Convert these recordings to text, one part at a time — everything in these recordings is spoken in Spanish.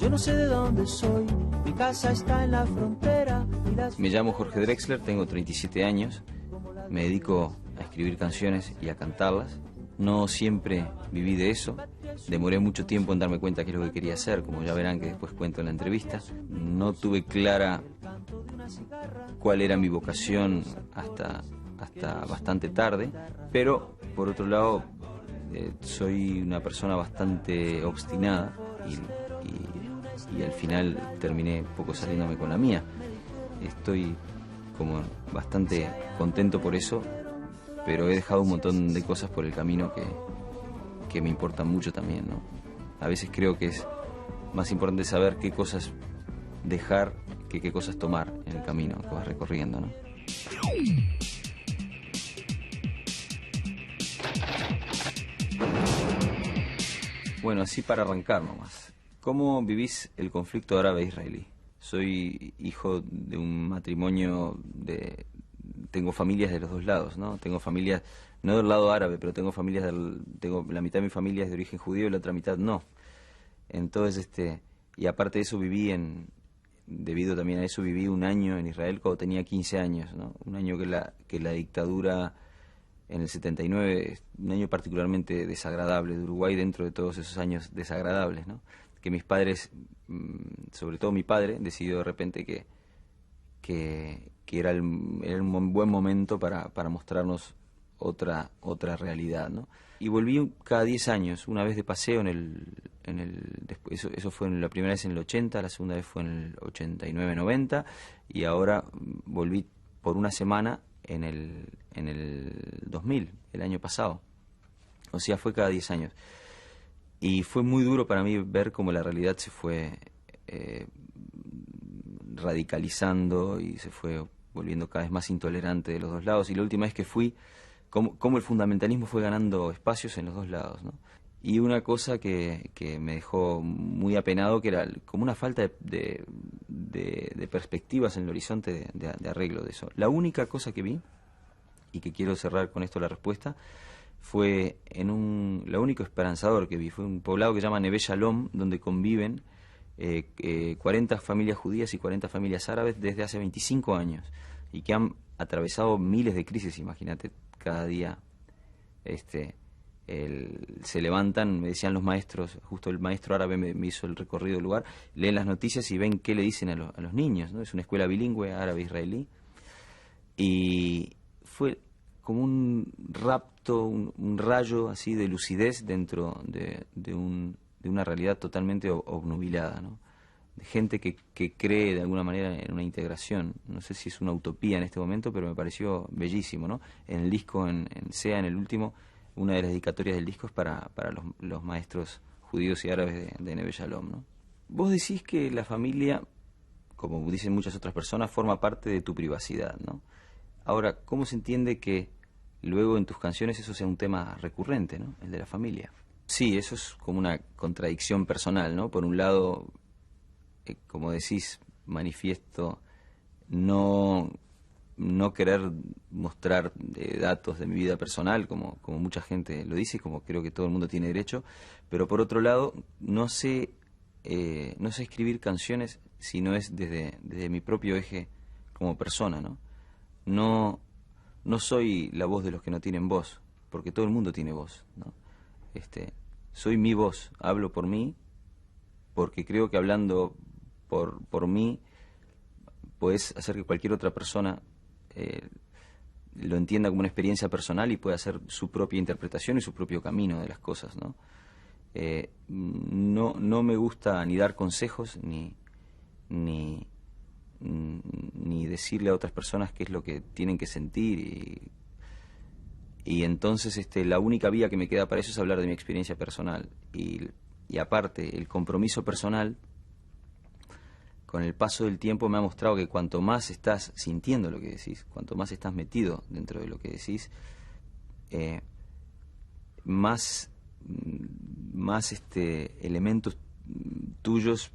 Yo no sé de dónde soy, mi casa está en la frontera. Me llamo Jorge Drexler, tengo 37 años, me dedico a escribir canciones y a cantarlas. No siempre viví de eso, demoré mucho tiempo en darme cuenta qué es lo que quería hacer, como ya verán que después cuento en la entrevista. No tuve clara cuál era mi vocación hasta bastante tarde, pero por otro lado soy una persona bastante obstinada y al final terminé un poco saliéndome con la mía. Estoy como bastante contento por eso, pero he dejado un montón de cosas por el camino que me importan mucho también, ¿no? A veces creo que es más importante saber qué cosas dejar que qué cosas tomar en el camino que vas recorriendo, ¿no? Bueno, así para arrancar nomás. ¿Cómo vivís el conflicto árabe-israelí? Soy hijo de un matrimonio tengo familias de los dos lados, ¿no? Tengo familias, no del lado árabe, pero tengo familias tengo la mitad de mi familia es de origen judío y la otra mitad no. Entonces, y aparte de eso debido también a eso viví un año en Israel cuando tenía 15 años, ¿no? Un año que la dictadura en el 79, un año particularmente desagradable de Uruguay dentro de todos esos años desagradables, ¿no? Que mis padres, sobre todo mi padre, decidió de repente que era un buen momento para mostrarnos otra realidad, ¿no? Y volví cada 10 años, una vez de paseo después, eso fue la primera vez en el 80, la segunda vez fue en el 89-90, y ahora volví por una semana en el 2000, el año pasado. O sea, fue cada 10 años. Y fue muy duro para mí ver cómo la realidad se fue radicalizando y se fue volviendo cada vez más intolerante de los dos lados. Y la última vez que fui, cómo el fundamentalismo fue ganando espacios en los dos lados, ¿no? Y una cosa que me dejó muy apenado, que era como una falta de perspectivas en el horizonte de arreglo de eso. La única cosa que vi, y que quiero cerrar con esto la respuesta, fue lo único esperanzador que vi, fue un poblado que se llama Neve Shalom, donde conviven 40 familias judías y 40 familias árabes desde hace 25 años, y que han atravesado miles de crisis, imagínate, cada día se levantan, me decían los maestros, justo el maestro árabe me hizo el recorrido del lugar, leen las noticias y ven qué le dicen a los niños, ¿no? Es una escuela bilingüe, árabe-israelí, y fue como un rapto, un rayo así de lucidez dentro de una realidad totalmente obnubilada, ¿no? De gente que cree de alguna manera en una integración. No sé si es una utopía en este momento, pero me pareció bellísimo, ¿no? En el disco, en el último, una de las dedicatorias del disco es para los maestros judíos y árabes de Neve Shalom, ¿no? Vos decís que la familia, como dicen muchas otras personas, forma parte de tu privacidad, ¿no? Ahora, ¿cómo se entiende que luego en tus canciones eso sea un tema recurrente, ¿no? El de la familia. Sí, eso es como una contradicción personal, ¿no? Por un lado, como decís, manifiesto no querer mostrar datos de mi vida personal, como mucha gente lo dice, como creo que todo el mundo tiene derecho, pero por otro lado, no sé escribir canciones si no es desde mi propio eje como persona, ¿no? No soy la voz de los que no tienen voz, porque todo el mundo tiene voz, ¿no? Soy mi voz, hablo por mí, porque creo que hablando por mí puedes hacer que cualquier otra persona lo entienda como una experiencia personal y pueda hacer su propia interpretación y su propio camino de las cosas, ¿no? No me gusta ni dar consejos ni decirle a otras personas qué es lo que tienen que sentir y entonces la única vía que me queda para eso es hablar de mi experiencia personal y aparte el compromiso personal con el paso del tiempo me ha mostrado que cuanto más estás sintiendo lo que decís, cuanto más estás metido dentro de lo que decís, más elementos tuyos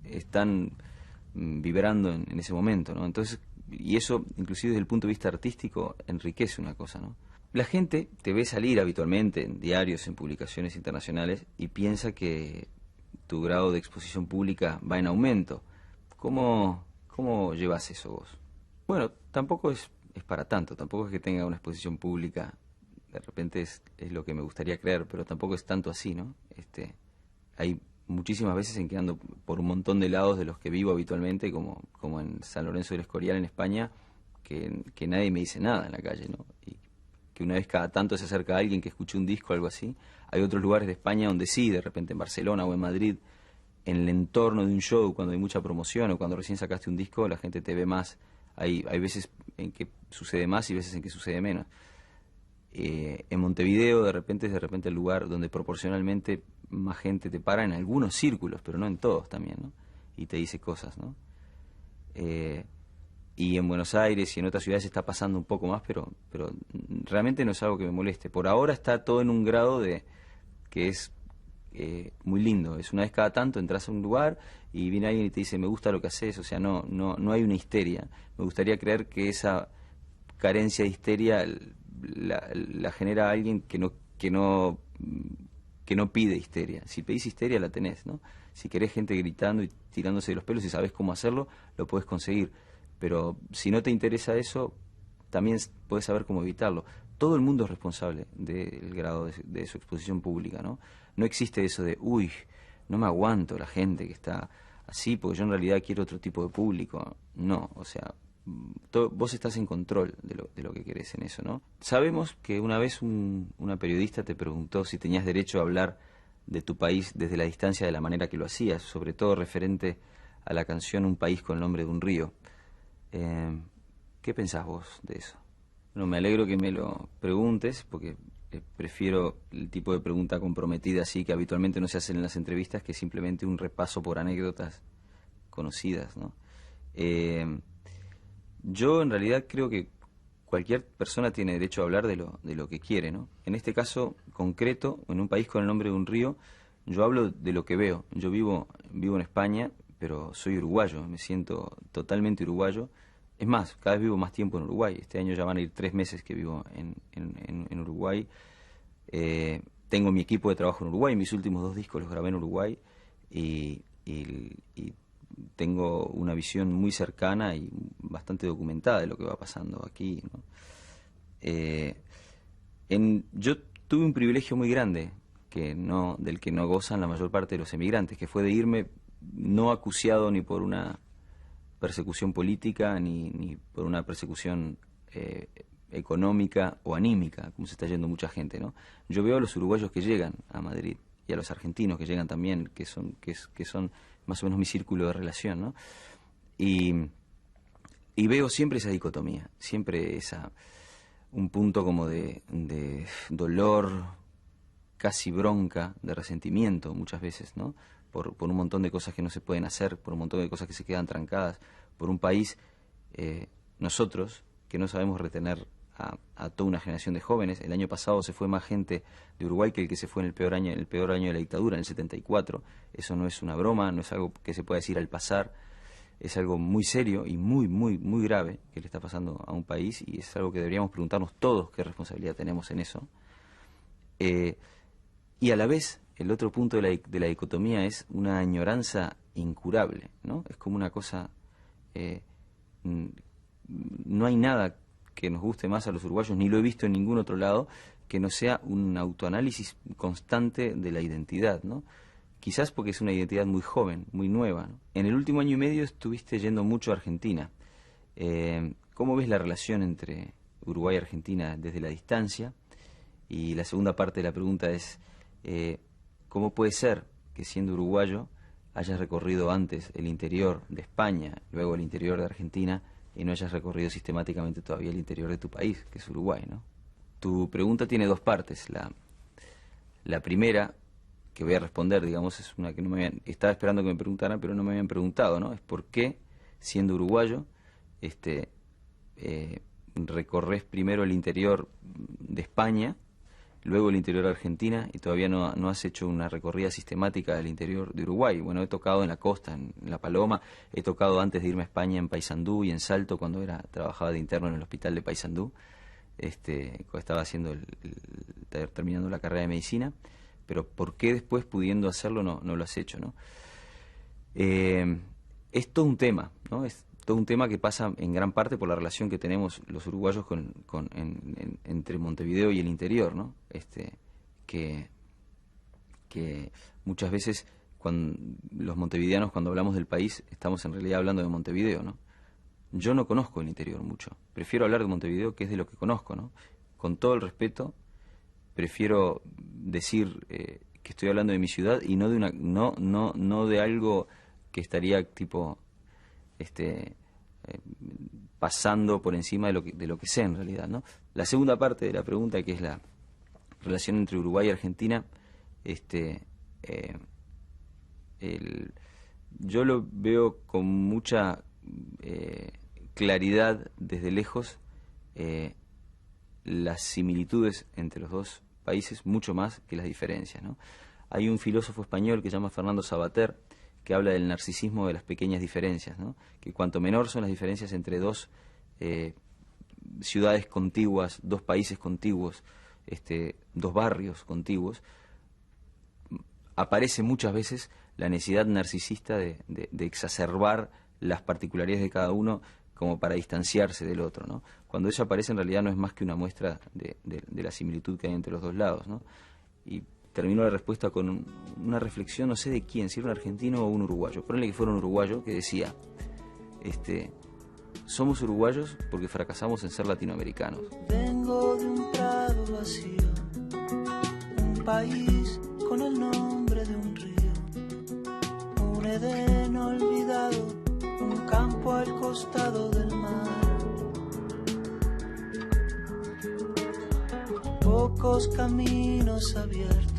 están vibrando en ese momento, ¿no? Entonces, y eso, inclusive desde el punto de vista artístico, enriquece una cosa, ¿no? La gente te ve salir habitualmente en diarios, en publicaciones internacionales, y piensa que tu grado de exposición pública va en aumento. ¿Cómo llevas eso vos? Bueno, tampoco es para tanto, tampoco es que tenga una exposición pública, de repente es lo que me gustaría creer, pero tampoco es tanto así, ¿no? Hay muchísimas veces en que ando por un montón de lados de los que vivo habitualmente, como en San Lorenzo del Escorial, en España, que nadie me dice nada en la calle, ¿no? Y que una vez cada tanto se acerca a alguien que escuche un disco o algo así. Hay otros lugares de España donde sí, de repente en Barcelona o en Madrid, en el entorno de un show, cuando hay mucha promoción o cuando recién sacaste un disco, la gente te ve más. Hay veces en que sucede más y veces en que sucede menos. En Montevideo de repente es el lugar donde proporcionalmente más gente te para en algunos círculos, pero no en todos también, ¿no? Y te dice cosas, ¿no? Y en Buenos Aires y en otras ciudades está pasando un poco más, pero realmente no es algo que me moleste. Por ahora está todo en un grado de que es muy lindo. Es una vez cada tanto entras a un lugar y viene alguien y te dice me gusta lo que haces, o sea, no hay una histeria. Me gustaría creer que esa carencia de histeria la genera alguien que no pide histeria. Si pedís histeria la tenés, ¿no? Si querés gente gritando y tirándose de los pelos y sabés cómo hacerlo, lo podés conseguir. Pero si no te interesa eso, también podés saber cómo evitarlo. Todo el mundo es responsable del grado de su exposición pública, ¿no? No existe eso de, uy, no me aguanto la gente que está así, porque yo en realidad quiero otro tipo de público. No, o sea, vos estás en control de lo que querés en eso, ¿no? Sabemos que una vez una periodista te preguntó si tenías derecho a hablar de tu país desde la distancia de la manera que lo hacías, sobre todo referente a la canción Un país con el nombre de un río. ¿Qué pensás vos de eso? Bueno, me alegro que me lo preguntes, porque prefiero el tipo de pregunta comprometida así que habitualmente no se hacen en las entrevistas, que simplemente un repaso por anécdotas conocidas, ¿no? Yo en realidad creo que cualquier persona tiene derecho a hablar de lo que quiere, ¿no? En este caso concreto, en un país con el nombre de un río, yo hablo de lo que veo. Yo vivo en España, pero soy uruguayo, me siento totalmente uruguayo. Es más, cada vez vivo más tiempo en Uruguay. Este año ya van a ir 3 meses que vivo en Uruguay. Tengo mi equipo de trabajo en Uruguay, mis últimos 2 discos los grabé en Uruguay y tengo una visión muy cercana y bastante documentada de lo que va pasando aquí, ¿no? Yo tuve un privilegio muy grande del que no gozan la mayor parte de los emigrantes, que fue de irme no acuciado ni por una persecución política ni por una persecución económica o anímica, como se está yendo mucha gente, ¿no? Yo veo a los uruguayos que llegan a Madrid y a los argentinos que llegan también, que son más o menos mi círculo de relación, ¿no? Y veo siempre esa dicotomía, siempre un punto como de dolor, casi bronca, de resentimiento muchas veces, ¿no? Por un montón de cosas que no se pueden hacer, por un montón de cosas que se quedan trancadas, por un país, nosotros, que no sabemos retener a toda una generación de jóvenes. El año pasado se fue más gente de Uruguay que el que se fue en el peor año de la dictadura, en el 74. Eso no es una broma, no es algo que se pueda decir al pasar, es algo muy serio y muy, muy, muy grave que le está pasando a un país, y es algo que deberíamos preguntarnos todos qué responsabilidad tenemos en eso. Y a la vez, el otro punto de la dicotomía es una añoranza incurable, ¿no? Es como una cosa... no hay nada que nos guste más a los uruguayos, ni lo he visto en ningún otro lado, que no sea un autoanálisis constante de la identidad, ¿no? Quizás porque es una identidad muy joven, muy nueva, ¿no? En el último año y medio estuviste yendo mucho a Argentina. ¿Cómo ves la relación entre Uruguay y Argentina desde la distancia? Y la segunda parte de la pregunta es, ¿cómo puede ser que siendo uruguayo hayas recorrido antes el interior de España, luego el interior de Argentina, y no hayas recorrido sistemáticamente todavía el interior de tu país, que es Uruguay, ¿no? Tu pregunta tiene 2 partes. La primera, que voy a responder, digamos, es una que estaba esperando que me preguntaran, pero no me habían preguntado, ¿no? Es por qué, siendo uruguayo, recorres primero el interior de España, luego el interior de Argentina, y todavía no has hecho una recorrida sistemática del interior de Uruguay. Bueno, he tocado en la costa, en La Paloma, he tocado antes de irme a España en Paysandú y en Salto, cuando trabajaba de interno en el hospital de Paysandú, cuando estaba terminando la carrera de medicina, pero ¿por qué después, pudiendo hacerlo, no lo has hecho, ¿no? Es todo un tema, ¿no? Es todo un tema que pasa en gran parte por la relación que tenemos los uruguayos entre Montevideo y el interior, ¿no? Que muchas veces los montevideanos, cuando hablamos del país, estamos en realidad hablando de Montevideo, ¿no? Yo no conozco el interior mucho. Prefiero hablar de Montevideo, que es de lo que conozco, ¿no? Con todo el respeto, prefiero decir que estoy hablando de mi ciudad y no de no de algo que estaría tipo pasando por encima de lo que sé en realidad, ¿no? La segunda parte de la pregunta, que es la relación entre Uruguay y Argentina, yo lo veo con mucha claridad desde lejos, las similitudes entre los dos países mucho más que las diferencias, ¿no? Hay un filósofo español que se llama Fernando Savater, que habla del narcisismo de las pequeñas diferencias, ¿no? Que cuanto menor son las diferencias entre dos ciudades contiguas, dos países contiguos, dos barrios contiguos, aparece muchas veces la necesidad narcisista de exacerbar las particularidades de cada uno como para distanciarse del otro, ¿no? Cuando eso aparece, en realidad no es más que una muestra de la similitud que hay entre los dos lados, ¿no? Y termino la respuesta con una reflexión, no sé de quién, si era un argentino o un uruguayo. Ponele que fuera un uruguayo que decía, somos uruguayos porque fracasamos en ser latinoamericanos. Vengo de un prado vacío, un país con el nombre de un río, un Edén olvidado, un campo al costado del mar. Pocos caminos abiertos,